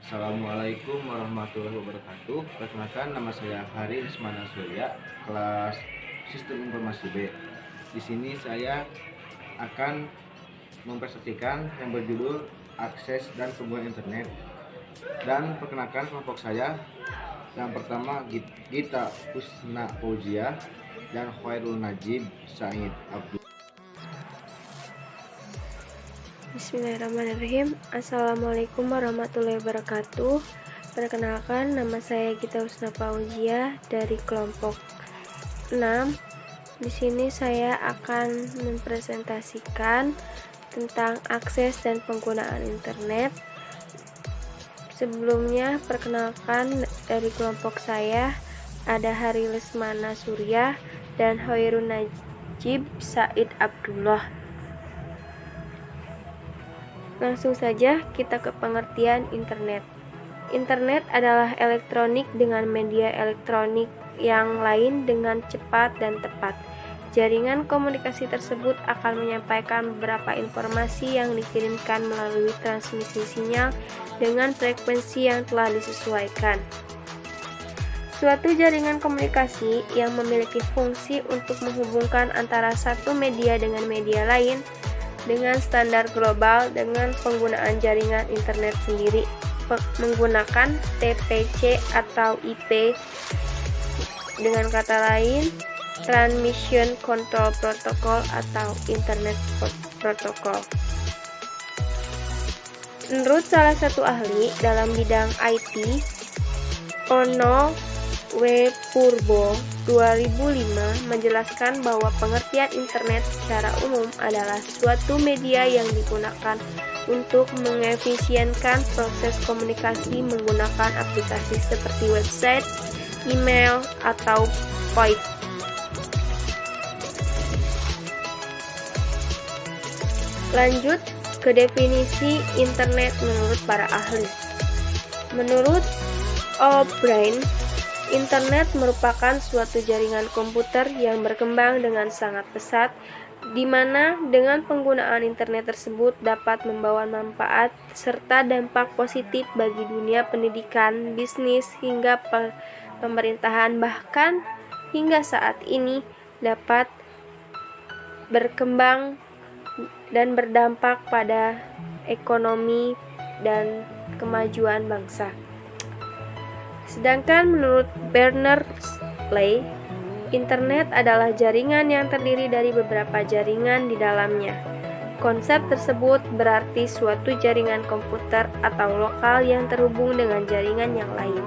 Assalamualaikum warahmatullahi wabarakatuh. Perkenalkan, nama saya Hari Ismana Surya, kelas Sistem Informasi B. Di sini saya akan mempresentasikan yang berjudul akses dan penggunaan internet. Dan perkenalkan kelompok saya. Yang pertama Gita Husna Fauzia dan Khairul Najib Said Abdul. Bismillahirrahmanirrahim. Assalamualaikum warahmatullahi wabarakatuh. Perkenalkan, nama saya Gita Husna Fauzia dari kelompok 6. Di sini saya akan mempresentasikan tentang akses dan penggunaan internet. Sebelumnya, perkenalkan dari kelompok saya ada Hari Lesmana Surya dan Khairul Najib Said Abdullah. Langsung saja kita ke pengertian internet. Internet adalah elektronik dengan media elektronik yang lain dengan cepat dan tepat. Jaringan komunikasi tersebut akan menyampaikan beberapa informasi yang dikirimkan melalui transmisi sinyal dengan frekuensi yang telah disesuaikan. Suatu jaringan komunikasi yang memiliki fungsi untuk menghubungkan antara satu media dengan media lain dengan standar global dengan penggunaan jaringan internet sendiri menggunakan TPC atau IP, dengan kata lain Transmission Control Protocol atau Internet Protocol. Menurut salah satu ahli dalam bidang IT, Ono W. Purbo 2005 menjelaskan bahwa pengertian internet secara umum adalah suatu media yang digunakan untuk mengefisienkan proses komunikasi menggunakan aplikasi seperti website, email, atau VoIP. Lanjut ke definisi internet menurut para ahli. Menurut O'Brien, internet merupakan suatu jaringan komputer yang berkembang dengan sangat pesat, di mana dengan penggunaan internet tersebut dapat membawa manfaat serta dampak positif bagi dunia pendidikan, bisnis, hingga pemerintahan, bahkan hingga saat ini dapat berkembang dan berdampak pada ekonomi dan kemajuan bangsa. Sedangkan menurut Berners-Lee, internet adalah jaringan yang terdiri dari beberapa jaringan di dalamnya. Konsep tersebut berarti suatu jaringan komputer atau lokal yang terhubung dengan jaringan yang lain.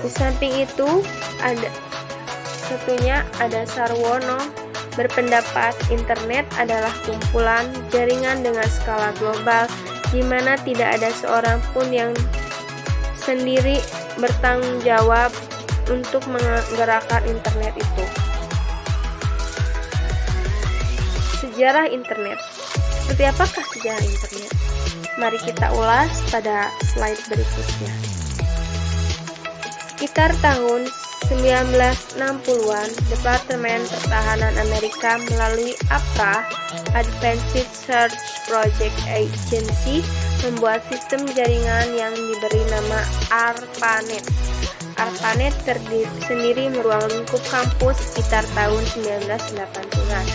Di samping itu, ada Sarwono berpendapat internet adalah kumpulan jaringan dengan skala global di mana tidak ada seorang pun yang sendiri bertanggung jawab untuk menggerakkan internet itu. Sejarah internet. Seperti apakah sejarah internet? Mari kita ulas pada slide berikutnya. Sekitar tahun 1960-an, Departemen Pertahanan Amerika melalui APA, Advanced Search Project Agency, membuat sistem jaringan yang diberi nama ARPANET. ARPANET sendiri meruang lingkup kampus sekitar tahun 1980-an.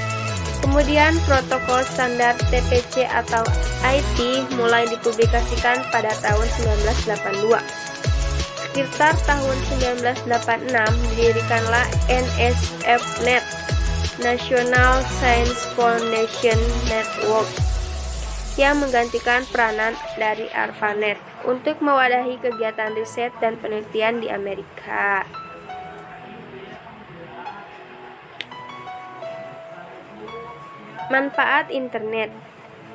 Kemudian protokol standar TPC atau IP mulai dipublikasikan pada tahun 1982. Sekitar tahun 1986 didirikanlah NSFNet, National Science Foundation Network, yang menggantikan peranan dari ARPANET untuk mewadahi kegiatan riset dan penelitian di Amerika. Manfaat internet.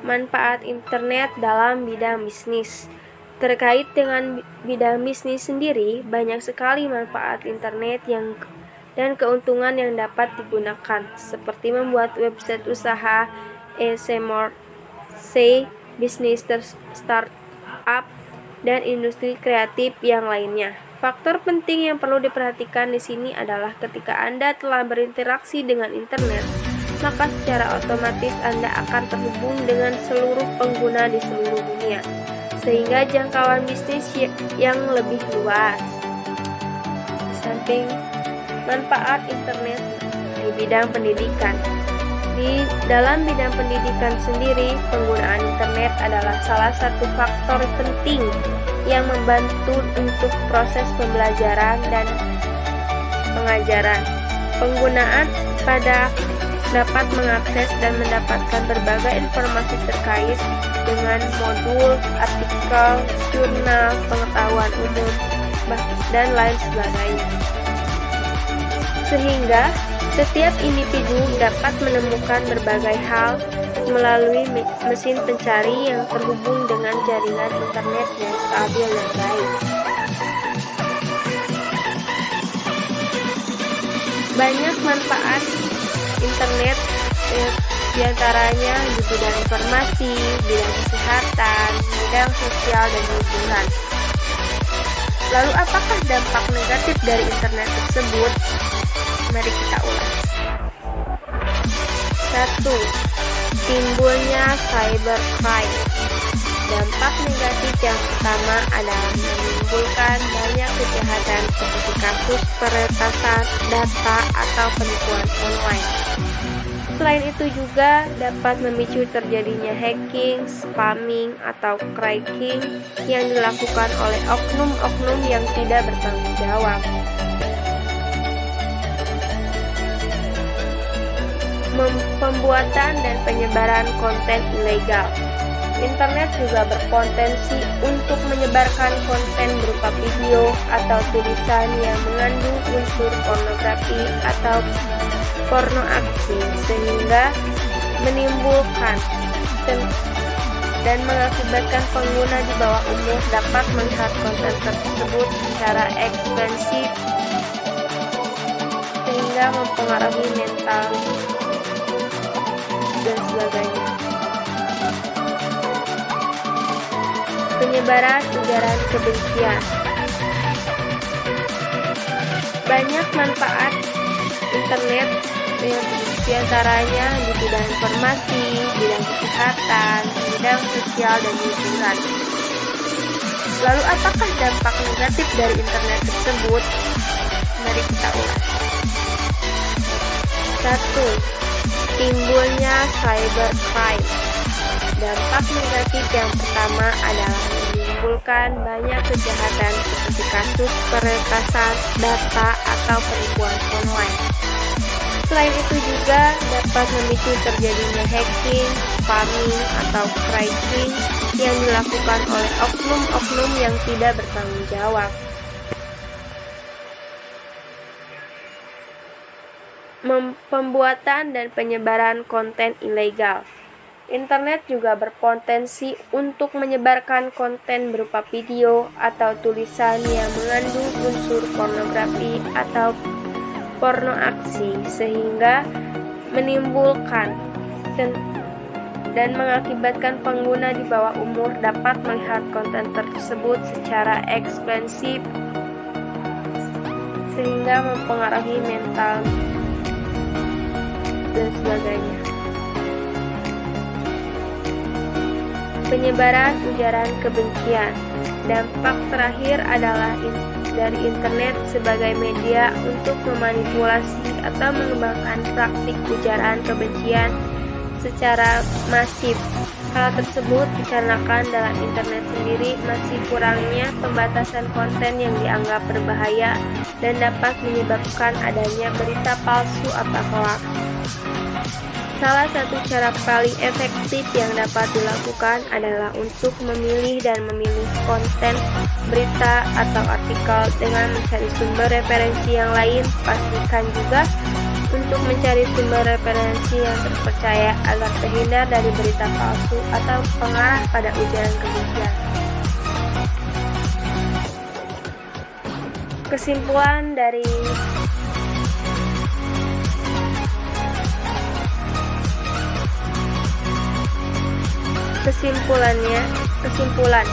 Manfaat internet dalam bidang bisnis. Terkait dengan bidang bisnis sendiri, banyak sekali manfaat internet dan keuntungan yang dapat digunakan, seperti membuat website usaha, e-commerce, bisnis startup, dan industri kreatif yang lainnya. Faktor penting yang perlu diperhatikan di sini adalah ketika Anda telah berinteraksi dengan internet, maka secara otomatis Anda akan terhubung dengan seluruh pengguna di seluruh dunia. sehingga jangkauan bisnis yang lebih luas. Di samping manfaat internet di bidang pendidikan. Di dalam bidang pendidikan sendiri, penggunaan internet adalah salah satu faktor penting yang membantu untuk proses pembelajaran dan pengajaran. Penggunaan dapat mengakses dan mendapatkan berbagai informasi terkait dengan modul, artikel, jurnal, pengetahuan umum, dan lain sebagainya. Sehingga setiap individu dapat menemukan berbagai hal melalui mesin pencari yang terhubung dengan jaringan internet yang stabil dan baik. Banyak manfaat internet, diantaranya di bidang informasi, bidang kesehatan, bidang sosial, dan hiburan. Lalu apakah dampak negatif dari internet tersebut? Mari kita ulas. 1. Timbulnya cybercrime. Dampak negatif yang pertama adalah menimbulkan banyak kejahatan seperti kasus peretasan data atau penipuan online. Selain itu juga dapat memicu terjadinya hacking, spamming, atau cracking yang dilakukan oleh oknum-oknum yang tidak bertanggung jawab. Pembuatan dan penyebaran konten ilegal. Internet juga berpotensi untuk menyebarkan konten berupa video atau tulisan yang mengandung unsur pornografi atau porno aksi, sehingga menimbulkan dan mengakibatkan pengguna di bawah umur dapat melihat konten tersebut secara ekstensif, sehingga mempengaruhi mental dan sebagainya. Penyebaran ujaran kebencian. Banyak manfaat internet, diantaranya di bidang informasi, bidang kesehatan, bidang sosial, dan hiburan. Lalu apakah dampak negatif dari internet tersebut? Mari kita ulas. 1. Timbulnya cybercrime. Dampak negatif yang pertama adalah menimbulkan banyak kejahatan seperti kasus peretasan data atau penipuan online. Selain itu juga dapat memicu terjadinya hacking, spamming, atau cracking yang dilakukan oleh oknum-oknum yang tidak bertanggung jawab. Pembuatan dan penyebaran konten ilegal. Internet juga berpotensi untuk menyebarkan konten berupa video atau tulisan yang mengandung unsur pornografi atau porno aksi, sehingga menimbulkan dan mengakibatkan pengguna di bawah umur dapat melihat konten tersebut secara ekstensif, sehingga mempengaruhi mental dan sebagainya. Penyebaran ujaran kebencian. Dampak terakhir adalah dari internet sebagai media untuk memanipulasi atau mengembangkan praktik ujaran kebencian secara masif. Hal tersebut dikarenakan dalam internet sendiri masih kurangnya pembatasan konten yang dianggap berbahaya dan dapat menyebabkan adanya berita palsu atau hoax. Salah satu cara paling efektif yang dapat dilakukan adalah untuk memilih dan memilih konten, berita, atau artikel dengan mencari sumber referensi yang lain. Pastikan juga untuk mencari sumber referensi yang terpercaya agar terhindar dari berita palsu atau pengarah pada ujaran kebencian. Kesimpulan dari kesimpulan.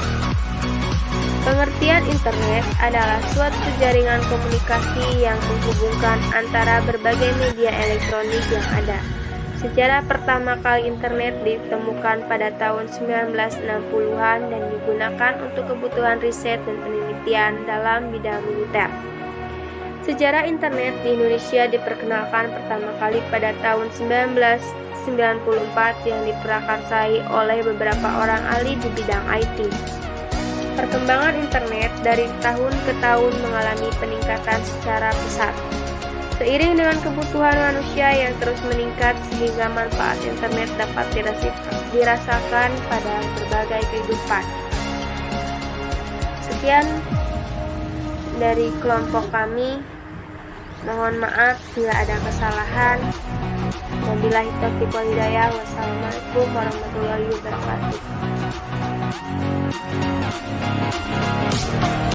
Pengertian internet adalah suatu jaringan komunikasi yang menghubungkan antara berbagai media elektronik yang ada, Sejarah pertama kali internet ditemukan pada tahun 1960-an dan digunakan untuk kebutuhan riset dan penelitian dalam bidang militer. Sejarah internet di Indonesia diperkenalkan pertama kali pada tahun 1994 yang diprakarsai oleh beberapa orang ahli di bidang IT. Perkembangan internet dari tahun ke tahun mengalami peningkatan secara pesat. Seiring dengan kebutuhan manusia yang terus meningkat sehingga manfaat internet dapat dirasakan pada berbagai kehidupan. Sekian dari kelompok kami. Mohon maaf bila ada kesalahan. Wabillahi taufiq wal hidayah. Wassalamualaikum warahmatullahi wabarakatuh.